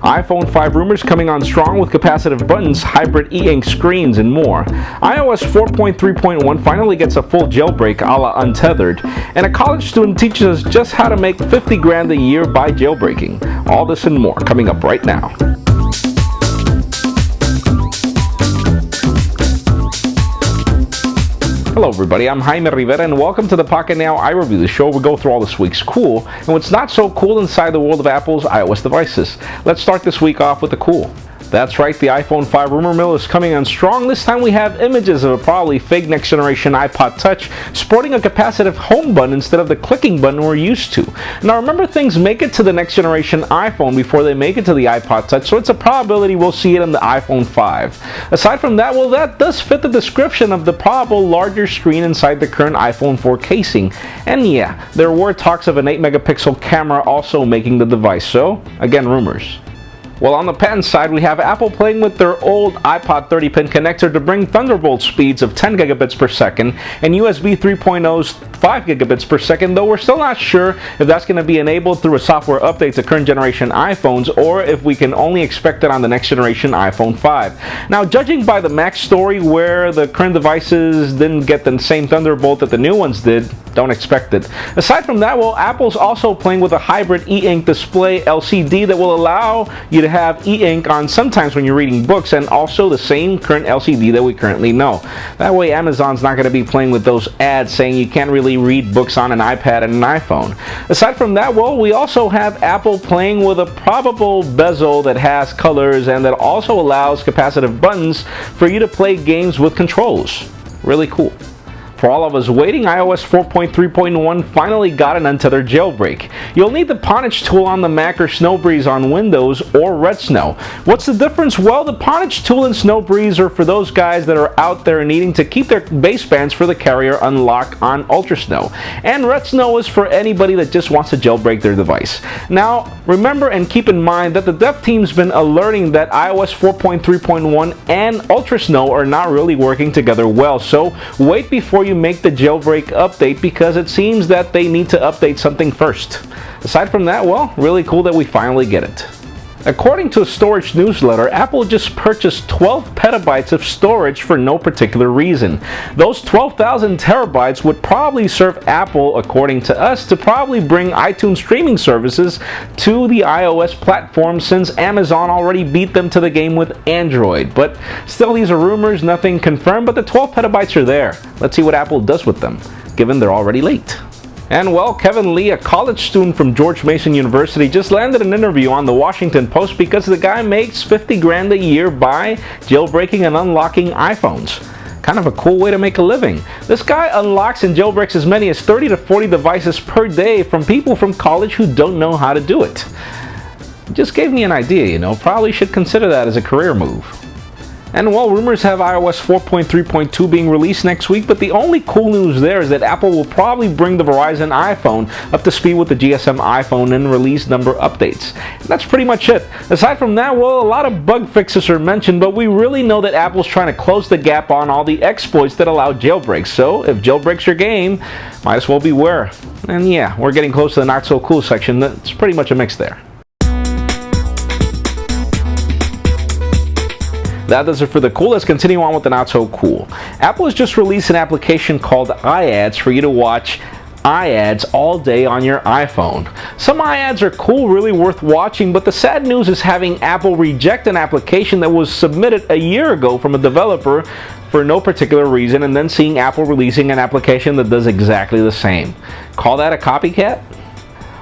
iPhone 5 rumors coming on strong with capacitive buttons, hybrid e-ink screens, and more. iOS 4.3.1 finally gets a full jailbreak a la Untethered, and a college student teaches us just how to make 50 grand a year by jailbreaking. All this and more coming up right now. Hello everybody, I'm Jaime Rivera and welcome to the Pocketnow iReview, the show where we go through all this week's cool and what's not so cool inside the world of Apple's iOS devices. Let's start this week off with the cool. That's right, the iPhone 5 rumor mill is coming on strong. This time we have images of a probably fake next generation iPod Touch sporting a capacitive home button instead of the clicking button we're used to. Now remember, things make it to the next generation iPhone before they make it to the iPod Touch, so it's a probability we'll see it on the iPhone 5. Aside from that, well, that does fit the description of the probable larger screen inside the current iPhone 4 casing. And yeah, there were talks of an 8 megapixel camera also making the device, so again, rumors. Well, on the patent side, we have Apple playing with their old iPod 30-pin connector to bring Thunderbolt speeds of 10 gigabits per second and USB 3.0's 5 gigabits per second, though we're still not sure if that's going to be enabled through a software update to current generation iPhones or if we can only expect it on the next generation iPhone 5. Now, judging by the Mac story where the current devices didn't get the same Thunderbolt that the new ones did, don't expect it. Aside from that, well, Apple's also playing with a hybrid e-ink display LCD that will allow you to have e-ink on sometimes when you're reading books, and also the same current LCD that we currently know. That way Amazon's not going to be playing with those ads saying you can't really read books on an iPad and an iPhone. Aside from that, well, we also have Apple playing with a probable bezel that has colors and that also allows capacitive buttons for you to play games with controls. Really cool. For all of us waiting, iOS 4.3.1 finally got an untethered jailbreak. You'll need the Ponage tool on the Mac or Snowbreeze on Windows or Red Snow. What's the difference? Well, the Ponage tool and Snowbreeze are for those guys that are out there needing to keep their basebands for the carrier unlocked on Ultra Snow. And Red Snow is for anybody that just wants to jailbreak their device. Now, remember and keep in mind that the dev team's been alerting that iOS 4.3.1 and Ultra Snow are not really working together well, so wait before you make the jailbreak update because it seems that they need to update something first. Aside from that, well, really cool that we finally get it. According to a storage newsletter, Apple just purchased 12 petabytes of storage for no particular reason. Those 12,000 terabytes would probably serve Apple, according to us, to probably bring iTunes streaming services to the iOS platform since Amazon already beat them to the game with Android. But still, these are rumors, nothing confirmed, but the 12 petabytes are there. Let's see what Apple does with them, given they're already late. And well, Kevin Lee, a college student from George Mason University, just landed an interview on the Washington Post because the guy makes 50 grand a year by jailbreaking and unlocking iPhones. Kind of a cool way to make a living. This guy unlocks and jailbreaks as many as 30 to 40 devices per day from people from college who don't know how to do it. Just gave me an idea, you know, probably should consider that as a career move. And well, rumors have iOS 4.3.2 being released next week, but the only cool news there is that Apple will probably bring the Verizon iPhone up to speed with the GSM iPhone and release number updates. And that's pretty much it. Aside from that, well, a lot of bug fixes are mentioned, but we really know that Apple's trying to close the gap on all the exploits that allow jailbreaks. So if jailbreak's your game, might as well beware. And yeah, we're getting close to the not so cool section. That's pretty much a mix there. That does it for the cool. Let's continue on with the not so cool. Apple has just released an application called IAds for you to watch IAds all day on your iPhone. Some IAds are cool, really worth watching, but the sad news is having Apple reject an application that was submitted a year ago from a developer for no particular reason, and then seeing Apple releasing an application that does exactly the same. Call that a copycat?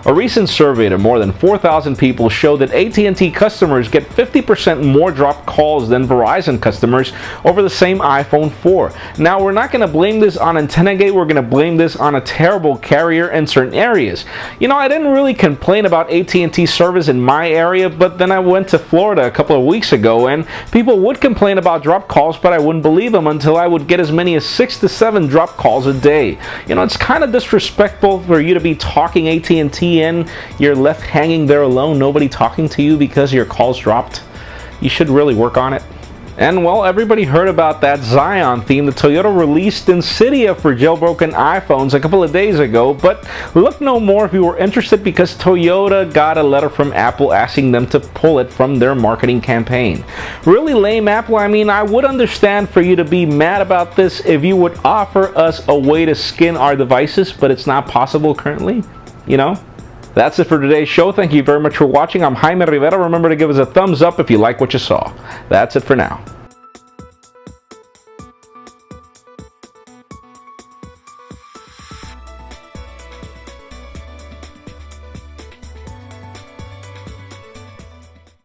A recent survey to more than 4,000 people showed that AT&T customers get 50% more dropped calls than Verizon customers over the same iPhone 4. Now, we're not going to blame this on AntennaGate, we're going to blame this on a terrible carrier in certain areas. You know, I didn't really complain about AT&T service in my area, but then I went to Florida a couple of weeks ago and people would complain about dropped calls, but I wouldn't believe them until I would get as many as 6 to 7 dropped calls a day. You know, it's kind of disrespectful for you to be talking AT&T and you're left hanging there alone, nobody talking to you because your call's dropped. You should really work on it. And well, everybody heard about that Scion theme that Toyota released in Cydia for jailbroken iPhones a couple of days ago, but look no more if you were interested, because Toyota got a letter from Apple asking them to pull it from their marketing campaign. Really lame, Apple. I mean, I would understand for you to be mad about this if you would offer us a way to skin our devices, but it's not possible currently, you know? That's it for today's show. Thank you very much for watching. I'm Jaime Rivera. Remember to give us a thumbs up if you like what you saw. That's it for now.